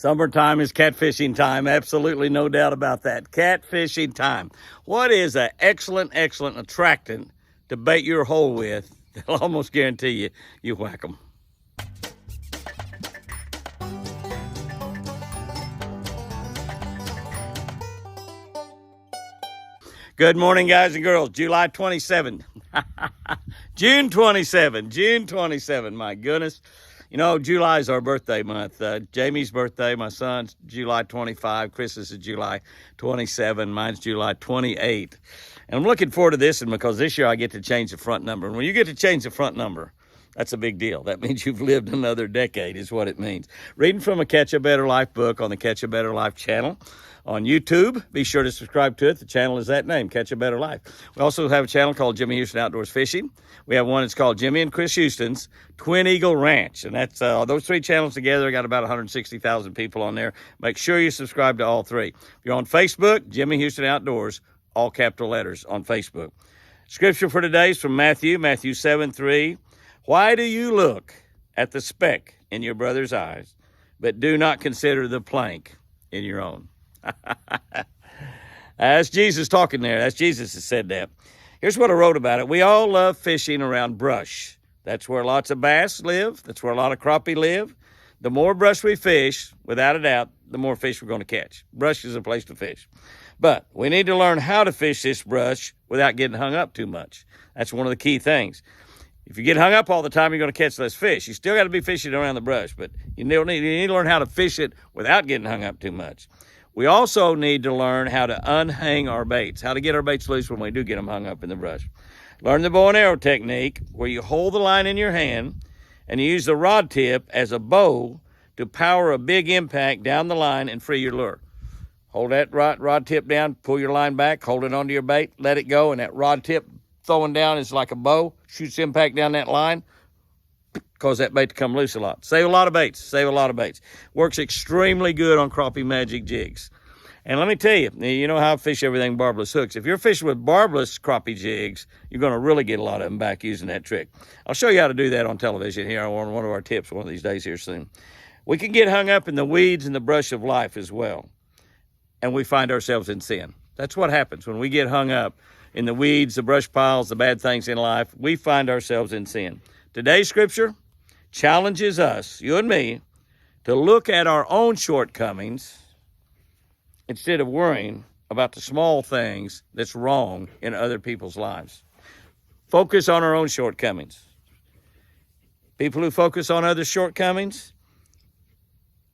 Summertime is catfishing time. Absolutely no doubt about that. Catfishing time. What is an excellent attractant to bait your hole with? They'll almost guarantee you whack them. Good morning, guys and girls. July 27. June 27. My goodness. You know, July is our birthday month. Jamie's birthday, my son's July 25. Chris's is July 27. Mine's July 28. And I'm looking forward to this one because this year I get to change the front number. And when you get to change the front number, that's a big deal. That means you've lived another decade is what it means. Reading from a Catch a Better Life book on the Catch a Better Life channel on YouTube. Be sure to subscribe to it. The channel is that name, Catch a Better Life. We also have a channel called Jimmy Houston Outdoors Fishing. We have one that's called Jimmy and Chris Houston's Twin Eagle Ranch. And that's those three channels together got about 160,000 people on there. Make sure you subscribe to all three. If you're on Facebook, Jimmy Houston Outdoors, all capital letters on Facebook. Scripture for today is from Matthew 7:3. Why do you look at the speck in your brother's eyes, but do not consider the plank in your own? That's Jesus talking there. That's Jesus that said that. Here's what I wrote about it. We all love fishing around brush. That's where lots of bass live. That's where a lot of crappie live. The more brush we fish, without a doubt, the more fish we're going to catch. Brush is a place to fish. But we need to learn how to fish this brush without getting hung up too much. That's one of the key things. If you get hung up all the time, you're going to catch less fish. You still got to be fishing around the brush, but you need to learn how to fish it without getting hung up too much. We also need to learn how to unhang our baits, how to get our baits loose when we do get them hung up in the brush. Learn the bow and arrow technique where you hold the line in your hand and you use the rod tip as a bow to power a big impact down the line and free your lure. Hold that rod tip down, pull your line back, hold it onto your bait, let it go, and that rod tip throwing down is like a bow, shoots impact down that line, cause that bait to come loose a lot. Save a lot of baits. Works extremely good on crappie magic jigs. And let me tell you, you know how I fish everything barbless hooks. If you're fishing with barbless crappie jigs, you're going to really get a lot of them back using that trick. I'll show you how to do that on television here on one of our tips one of these days here soon. We can get hung up in the weeds and the brush of life as well, and we find ourselves in sin. That's what happens when we get hung up in the weeds, the brush piles, the bad things in life. We find ourselves in sin. Today's scripture challenges us, you and me, to look at our own shortcomings instead of worrying about the small things that's wrong in other people's lives. Focus on our own shortcomings. People who focus on others' shortcomings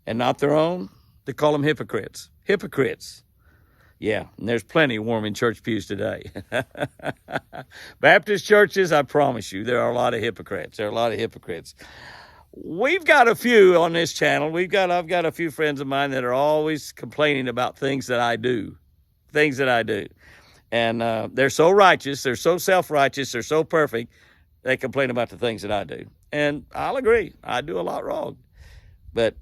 and not their own, they call them hypocrites. Hypocrites. Yeah, and there's plenty warm in church pews today. Baptist churches, I promise you, there are a lot of hypocrites. We've got a few on this channel. I've got a few friends of mine that are always complaining about things that I do. And they're so righteous, they're so self-righteous, they're so perfect, they complain about the things that I do. And I'll agree, I do a lot wrong. But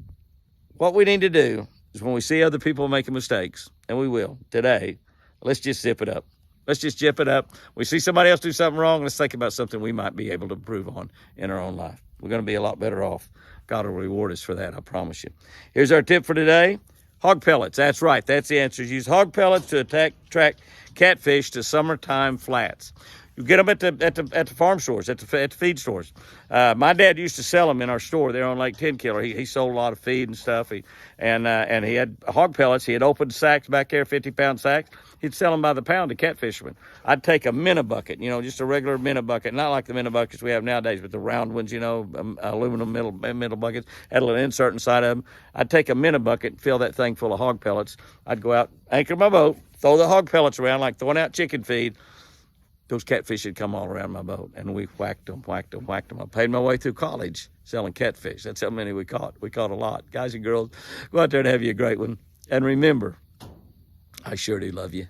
what we need to do is when we see other people making mistakes, and we will today, let's just zip it up. We see somebody else do something wrong, let's think about something we might be able to improve on in our own life. We're going to be a lot better off. God will reward us for that, I promise you. Here's our tip for today. Hog pellets. That's right. That's the answer. Use hog pellets to attract catfish to summertime flats. You get them at the farm stores, at the feed stores. My dad used to sell them in our store there on Lake 10 Killer. He sold a lot of feed and stuff. And he had hog pellets. He had opened sacks back there, 50-pound sacks. He'd sell them by the pound to catfishermen. I'd take a minnow bucket, just a regular minnow bucket, not like the minnow buckets we have nowadays, but the round ones, aluminum middle buckets, had a little insert inside of them. I'd take a minnow bucket and fill that thing full of hog pellets. I'd go out, anchor my boat, throw the hog pellets around like throwing out chicken feed. Those catfish would come all around my boat, and we whacked them. I paid my way through college selling catfish. That's how many we caught. We caught a lot. Guys and girls, go out there and have you a great one. And remember, I sure do love you.